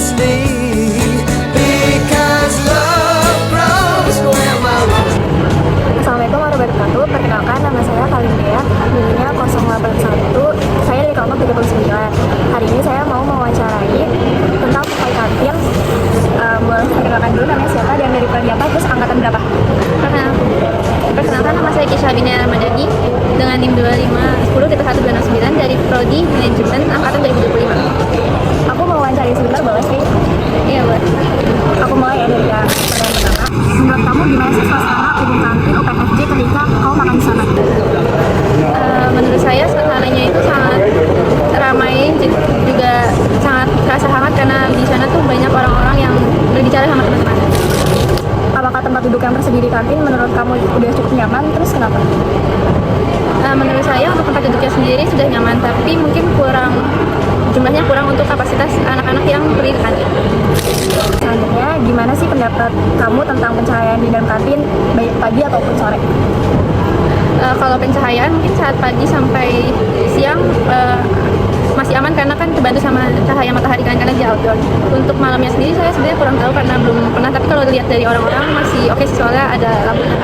endlessly. Because love grows where my Assalamualaikum warahmatullahi wabarakatuh. Perkenalkan, nama saya Kalindea, NIM-nya 081. Saya dari kelompok 39. Hari ini saya mau mewawancarai tentang pegawai kantin. Boleh saya perkenalkan dulu namanya siapa dan dari prodi apa, terus angkatan berapa? Perkenalkan, nama saya Kisha Binia Ramadhani dengan NIM 2510-129 dari prodi Manajemen angkatan 2025. Aku mau wawancari sebentar, boleh sih? Iya, boleh. Aku mulai ya dari yang pertama. Menurut kamu gimana sih suasana umum kantin UPFJ ketika kau makan di sana? Menurut saya suasananya itu sangat ramai, juga sangat terasa hangat karena di sana tuh banyak orang-orang yang berbicara sama teman-teman. Apakah tempat duduk yang tersedia di kantin menurut kamu udah cukup nyaman? Terus kenapa? Menurut saya untuk tempat duduknya sendiri sudah nyaman, tapi mungkin jumlahnya kurang untuk kapasitas anak-anak yang pergi ke kantin. Selanjutnya, gimana sih pendapat kamu tentang pencahayaan di dalam kantin, baik pagi ataupun sore? Kalau pencahayaan mungkin saat pagi sampai siang masih aman karena kan terbantu sama cahaya matahari kan karena di outdoor. Untuk malamnya sendiri saya sebenarnya kurang tahu karena belum pernah, tapi kalau dilihat dari orang-orang masih oke sih soalnya ada lampunya.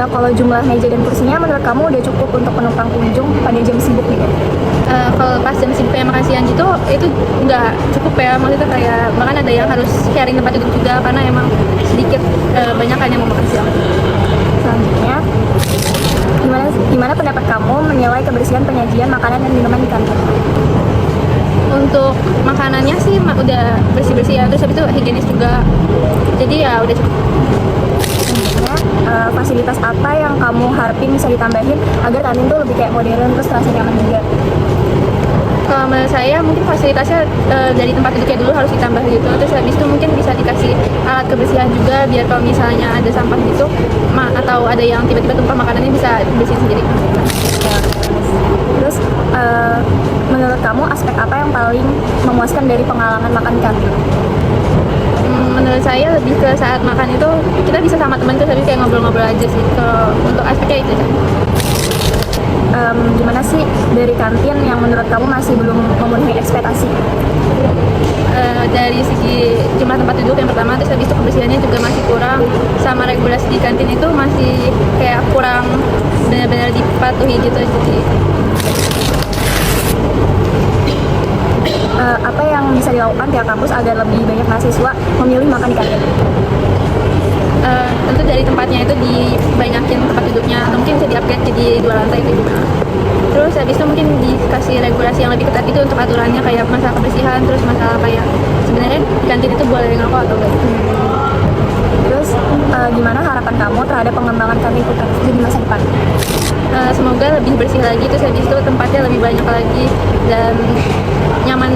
Kalau jumlah meja dan kursinya menurut kamu udah cukup untuk penumpang kunjung pada jam sibuk gitu? Kalau pas jam sibuk kayak makan siang gitu itu nggak cukup ya, maksudnya kayak bahkan ada yang harus sharing tempat duduk juga karena emang sedikit banyak kan yang mau makan siang. Selanjutnya, gimana pendapat kamu menilai kebersihan penyajian makanan dan minuman di kantin? Untuk makanannya sih udah bersih-bersih ya, terus habis itu higienis juga, jadi ya udah cukup. Selanjutnya, fasilitas apa yang kamu harapin bisa ditambahin agar kantin tuh lebih kayak modern terus terasa nyaman juga? Kalau menurut saya mungkin fasilitasnya dari tempat duduknya dulu harus ditambah gitu, terus habis itu mungkin bisa dikasih alat kebersihan juga biar kalau misalnya ada sampah gitu atau ada yang tiba-tiba tumpah makanannya bisa bersihin sendiri. Terus menurut kamu aspek apa yang paling memuaskan dari pengalaman makan di kantin? Menurut saya lebih ke saat makan itu kita bisa sama teman terus habis kayak ngobrol-ngobrol aja sih. Kalau untuk aspeknya itu aja. Gimana sih dari kantin yang menurut kamu masih belum memenuhi ekspektasi? Dari segi jumlah tempat duduk yang pertama, terus habis itu kebersihannya juga masih kurang, sama regulasi di kantin itu masih kayak kurang benar-benar dipatuhi gitu. Jadi apa yang bisa dilakukan tiap kampus agar lebih banyak mahasiswa memilih makan di kantin? tentu dari tempatnya itu dibanyakin tempat duduknya, atau mungkin bisa di-upgrade jadi 2 lantai itu gimana. Terus habis itu mungkin dikasih regulasi yang lebih ketat itu untuk aturannya, kayak masalah kebersihan, terus masalah kayak sebenarnya kantin itu boleh ngerokok atau enggak. Terus gimana harapan kamu terhadap pengembangan kantin UPFJ di masa depan? Semoga lebih bersih lagi, terus habis itu tempatnya lebih banyak lagi dan nyaman